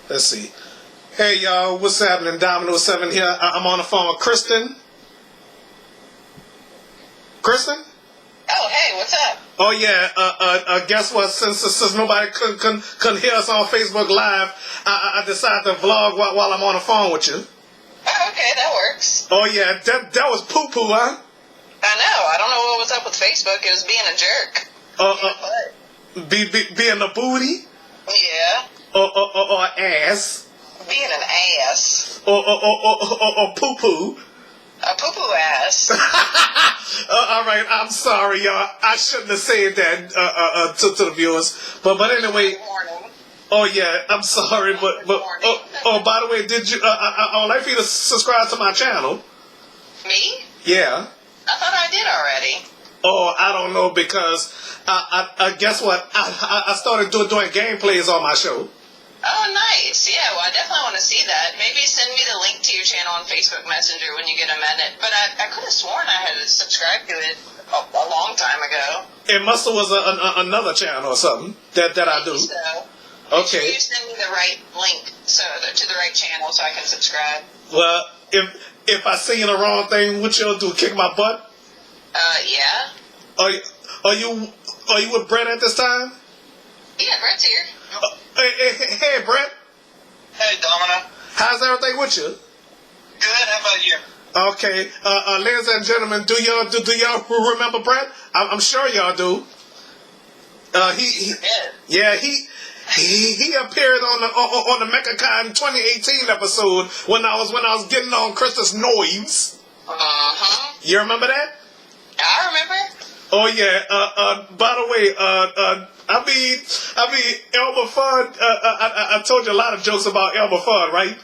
Let's see. Hey y'all, what's happening? Dominoes 7 here. I'm on the phone with Kristen. Kristen? Oh, hey, what's up? Oh yeah. Guess what? Since nobody couldn't hear us on Facebook Live, I decided to vlog while I'm on the phone with you. Oh, okay, that works. Oh yeah, that was poo poo, huh? I know. I don't know what was up with Facebook. It was being a jerk. Being a booty? Yeah. Or ass? Being an ass. Or poo poo? A poo-poo ass. All right, I'm sorry, y'all. I shouldn't have said that to the viewers. But anyway. Good morning. Oh yeah, I'm sorry, but by the way, did you? I would like for you to subscribe to my channel. Me? Yeah. I thought I did already. Oh, I don't know because I guess what? I started doing gameplays on my show. Oh, nice. Yeah, well, I definitely want to see that. Maybe send me the link to your channel on Facebook Messenger when you get a minute. But I could have sworn I had subscribed to it a long time ago. It must have was another channel or something that I do. So. Okay. You send me the right link to the right channel so I can subscribe. Well, if I say the wrong thing, what you'll do? Kick my butt? Yeah. Are you with Brett at this time? Yeah, Brett's here. Hey, Brett. Hey, Domino. How's everything with you? Good. How about you? Okay, ladies and gentlemen, do y'all remember Brett? I'm sure y'all do. He appeared on the MechaCon 2018 episode when I was getting on Kristen's noise. You remember that? I remember. Oh yeah. By the way, I mean, Elmer Fudd. I told you a lot of jokes about Elmer Fudd, right?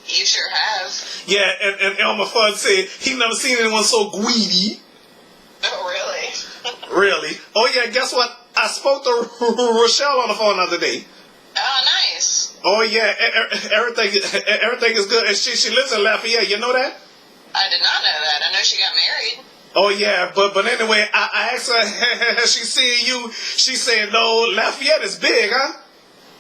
You sure have. Yeah, and Elmer Fudd said he never seen anyone so greedy. Oh, really? Really? Oh yeah. Guess what? I spoke to Rochelle on the phone the other day. Oh, nice. Oh yeah. Everything is good, and she lives in Lafayette. You know that? I did not know that. I know she got married. Oh yeah, but anyway, I asked her, has she seen you? She said, no, Lafayette is big, huh?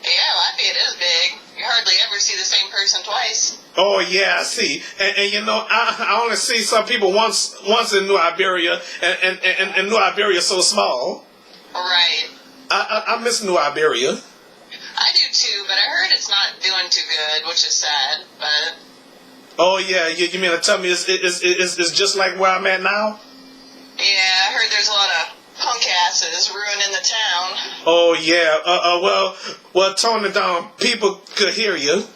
Yeah, Lafayette is big. You hardly ever see the same person twice. Oh yeah, I see. And you know, I only see some people once in New Iberia, and New Iberia is so small. Right. I miss New Iberia. I do too, but I heard it's not doing too good, which is sad, but... Oh yeah, you mean to tell me it's just like where I'm at now? Yeah, I heard there's a lot of punk asses ruining the town. Oh yeah. Well, tone it down. People could hear you.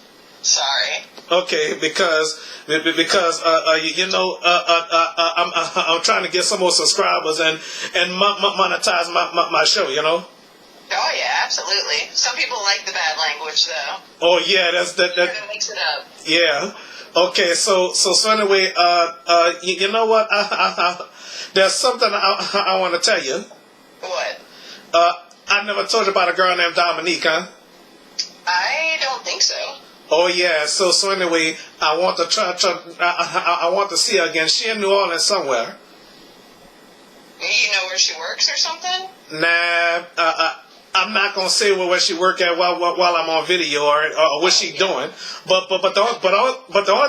Sorry. Okay, because you know, I'm trying to get some more subscribers and monetize my show. You know. Oh yeah, absolutely. Some people like the bad language though. Oh yeah, that makes it up. Yeah. Okay, so anyway, you know what? There's something I want to tell you. What? I never told you about a girl named Dominique, huh? I don't think so. Oh yeah. So anyway, I want to I want to see her again. She in New Orleans somewhere. You know where she works or something? Nah. I'm not gonna say where she work at while I'm on video or what she doing. But the only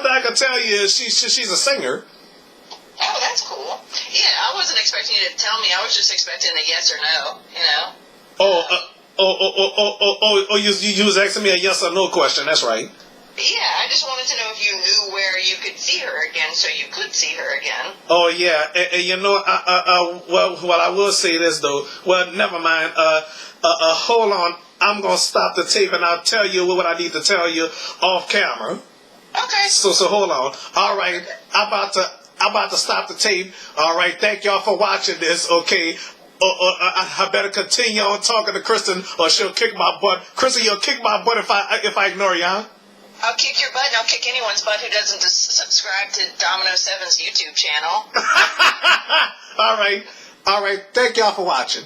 thing I can tell you is she's a singer. Oh, that's cool. Yeah, I wasn't expecting you to tell me. I was just expecting a yes or no. You know. You was asking me a yes or no question. That's right. Yeah, I just wanted to know if you knew where you could see her again, so you could see her again. Oh yeah, and you know, well, I will say this though. Well, never mind. Hold on. I'm gonna stop the tape and I'll tell you what I need to tell you off camera. Okay. So hold on. All right, okay. I'm about to stop the tape. All right, thank y'all for watching this. Okay. I better continue on talking to Kristen, or she'll kick my butt. Kristen, you'll kick my butt if I ignore you, huh? I'll kick your butt and I'll kick anyone's butt who doesn't subscribe to Domino 7's YouTube channel. All right. Thank y'all for watching.